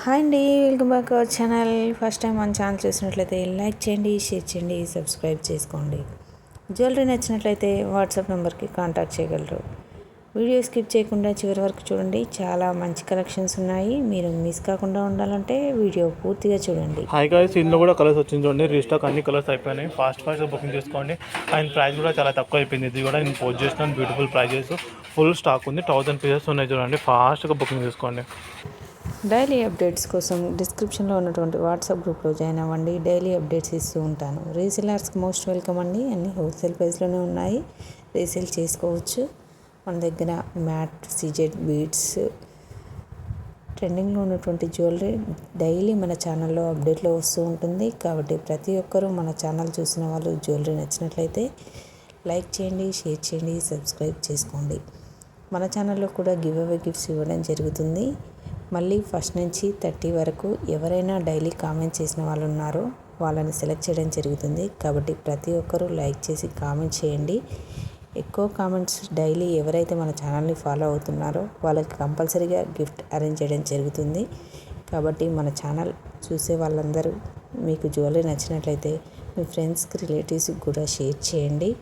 Hi అండి, welcome back our channel. First time మన channel చూసినట్లయితే లైక్ చేయండి, షేర్ చేయండి, సబ్స్క్రైబ్ చేసుకోండి. జ్యువెలరీ నచ్చినట్లయితే వాట్సాప్ నెంబర్కి కాంటాక్ట్ చేయగలరు. వీడియో స్కిప్ చేయకుండా చివరి వరకు చూడండి. చాలా మంచి కలెక్షన్స్ ఉన్నాయి. మీరు మిస్ కాకుండా ఉండాలంటే వీడియో పూర్తిగా చూడండి. హాయ్ గాయ్స్, ఇందులో కూడా కలర్స్ వచ్చింది చూడండి. రీస్టాక్ అన్ని కలర్స్ అయిపోయినాయి. ఫాస్ట్ బుకింగ్ చేసుకోండి. అండ్ ప్రైస్ కూడా చాలా తక్కువ అయిపోయింది. ఇది కూడా నేను పోస్ట్ చేసిన బ్యూటిఫుల్ ప్రైజెస్, ఫుల్ స్టాక్ ఉంది. 1000 పీసెస్ ఉన్నాయి చూడండి. ఫాస్ట్గా బుకింగ్ చేసుకోండి. డైలీ అప్డేట్స్ కోసం డిస్క్రిప్షన్లో ఉన్నటువంటి వాట్సాప్ గ్రూప్లో జాయిన్ అవ్వండి. డైలీ అప్డేట్స్ ఇస్తూ ఉంటాను. రీసేలర్స్కి మోస్ట్ వెల్కమ్ అండి. అన్ని హోల్సేల్ ప్రైస్లోనే ఉన్నాయి. రీసేల్ చేసుకోవచ్చు. మన దగ్గర మ్యాట్, సిజెడ్, బీడ్స్, ట్రెండింగ్లో ఉన్నటువంటి జ్యువెలరీ డైలీ మన ఛానల్లో అప్డేట్లో వస్తూ ఉంటుంది. కాబట్టి ప్రతి ఒక్కరూ మన ఛానల్ చూసిన వాళ్ళు జ్యువెలరీ నచ్చినట్లయితే లైక్ చేయండి, షేర్ చేయండి, సబ్స్క్రైబ్ చేసుకోండి. మన ఛానల్లో కూడా గివ్ అవే గిఫ్ట్స్ ఇవ్వడం జరుగుతుంది. మళ్ళీ ఫస్ట్ నుంచి 30 వరకు ఎవరైనా డైలీ కామెంట్ చేసిన వాళ్ళు ఉన్నారో వాళ్ళని సెలెక్ట్ చేయడం జరుగుతుంది. కాబట్టి ప్రతి ఒక్కరూ లైక్ చేసి కామెంట్ చేయండి. ఎక్కువ కామెంట్స్ డైలీ ఎవరైతే మన ఛానల్ని ఫాలో అవుతున్నారో వాళ్ళకి కంపల్సరీగా గిఫ్ట్ అరేంజ్ చేయడం జరుగుతుంది. కాబట్టి మన ఛానల్ చూసే వాళ్ళందరూ మీకు జ్యువెలరీ నచ్చినట్లయితే మీ ఫ్రెండ్స్కి, రిలేటివ్స్కి కూడా షేర్ చేయండి.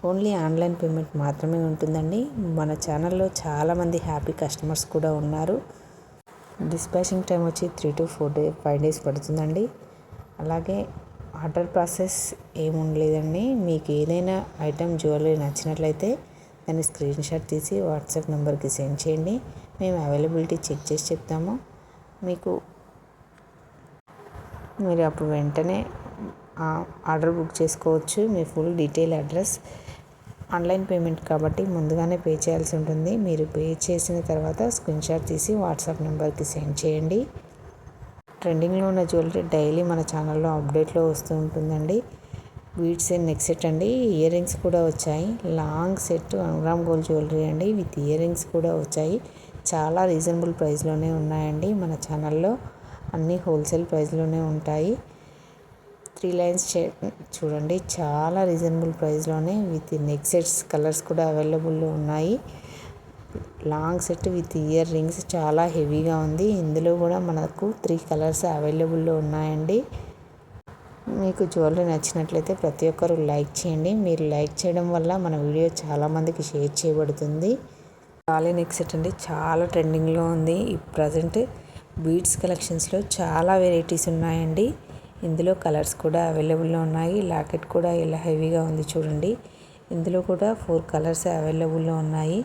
ఓన్లీ ఆన్లైన్ పేమెంట్ మాత్రమే ఉంటుందండి. మన ఛానల్లో చాలామంది హ్యాపీ కస్టమర్స్ కూడా ఉన్నారు. డిస్పాచింగ్ టైం వచ్చి 3 to 5 days పడుతుందండి. అలాగే ఆర్డర్ ప్రాసెస్ ఏముండలేదండి. మీకు ఏదైనా ఐటమ్ జ్యువెలరీ నచ్చినట్లయితే దాన్ని స్క్రీన్ షాట్ తీసి వాట్సాప్ నెంబర్కి సెండ్ చేయండి. మేము అవైలబిలిటీ చెక్ చేసి చెప్తాము మీకు. మీరు అప్పుడు వెంటనే ఆర్డర్ బుక్ చేసుకోవచ్చు. మీ full detail address, online payment కాబట్టి ముందుగానే పే చేయాల్సి ఉంటుంది. మీరు పే చేసిన తర్వాత స్క్రీన్ షాట్ తీసి వాట్సాప్ నెంబర్కి సెండ్ చేయండి. ట్రెండింగ్లో ఉన్న జ్యువెలరీ డైలీ మన ఛానల్లో అప్డేట్లో వస్తూ ఉంటుందండి. బీడ్స్ అండ్ నెక్ సెట్ అండి. ఇయర్ రింగ్స్ కూడా వచ్చాయి. Long set 1 gram gold jewellery అండి. విత్ ఇయర్ రింగ్స్ కూడా వచ్చాయి. చాలా రీజనబుల్ ప్రైస్లోనే ఉన్నాయండి. మన ఛానల్లో అన్నీ హోల్సేల్ ప్రైస్లోనే ఉంటాయి. 3 లైన్స్ చూడండి, చాలా రీజనబుల్ ప్రైస్లోనే విత్ నెక్ సెట్స్ కలర్స్ కూడా అవైలబుల్లో ఉన్నాయి. Long set with earrings చాలా హెవీగా ఉంది. ఇందులో కూడా మనకు 3 కలర్స్ అవైలబుల్లో ఉన్నాయండి. మీకు జ్యువెలరీ నచ్చినట్లయితే ప్రతి ఒక్కరు లైక్ చేయండి. మీరు లైక్ చేయడం వల్ల మన వీడియో చాలామందికి షేర్ చేయబడుతుంది. డాలీ నెక్ సెట్ అండి, చాలా ట్రెండింగ్లో ఉంది. ఈ ప్రజెంట్ బీడ్స్ కలెక్షన్స్లో చాలా వెరైటీస్ ఉన్నాయండి. ఇందులో కలర్స్ కూడా అవైలబుల్లో ఉన్నాయి. లాకెట్ కూడా ఇలా హెవీగా ఉంది చూడండి. ఇందులో కూడా 4 కలర్స్ అవైలబుల్లో ఉన్నాయి.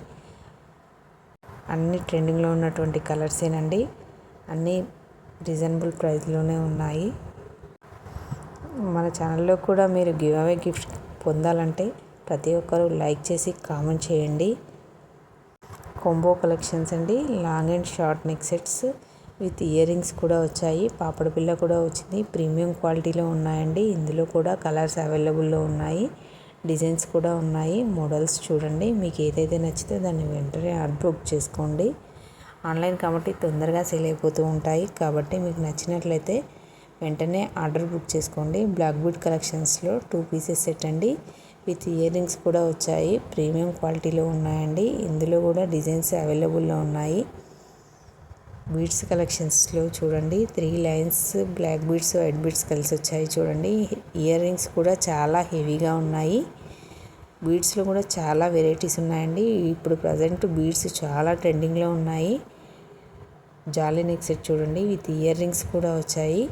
అన్ని ట్రెండింగ్లో ఉన్నటువంటి కలర్సేనండి. అన్నీ రీజనబుల్ ప్రైస్లోనే ఉన్నాయి. మన ఛానల్లో కూడా మీరు గివ్ అవే గిఫ్ట్ పొందాలంటే ప్రతి ఒక్కరూ లైక్ చేసి కామెంట్ చేయండి. కొంబో కలెక్షన్స్ అండి. Long and short neck sets with ear rings కూడా వచ్చాయి. పాపడ పిల్ల కూడా వచ్చింది. ప్రీమియం క్వాలిటీలో ఉన్నాయండి. ఇందులో కూడా కలర్స్ అవైలబుల్లో ఉన్నాయి. డిజైన్స్ కూడా ఉన్నాయి. మోడల్స్ చూడండి. మీకు ఏదైతే నచ్చితే దాన్ని వెంటనే ఆర్డర్ బుక్ చేసుకోండి. ఆన్లైన్ కాబట్టి తొందరగా సేల్ అయిపోతూ ఉంటాయి. కాబట్టి మీకు నచ్చినట్లయితే వెంటనే ఆర్డర్ బుక్ చేసుకోండి. బ్లాక్ బీడ్ కలెక్షన్స్లో 2 పీసెస్ సెట్ అండి. విత్ ఇయర్ రింగ్స్ కూడా వచ్చాయి. ప్రీమియం క్వాలిటీలో ఉన్నాయండి. ఇందులో కూడా డిజైన్స్ అవైలబుల్లో ఉన్నాయి. బీడ్స్ కలెక్షన్స్లో చూడండి, 3 lines black beads, white beads కలిసి వచ్చాయి చూడండి. ఇయర్ రింగ్స్ కూడా చాలా హెవీగా ఉన్నాయి. బీడ్స్లో కూడా చాలా వెరైటీస్ ఉన్నాయండి. ఇప్పుడు ప్రజెంట్ బీడ్స్ చాలా ట్రెండింగ్లో ఉన్నాయి. జాలీ నెక్ సెట్ చూడండి, విత్ ఇయర్ రింగ్స్ కూడా వచ్చాయి.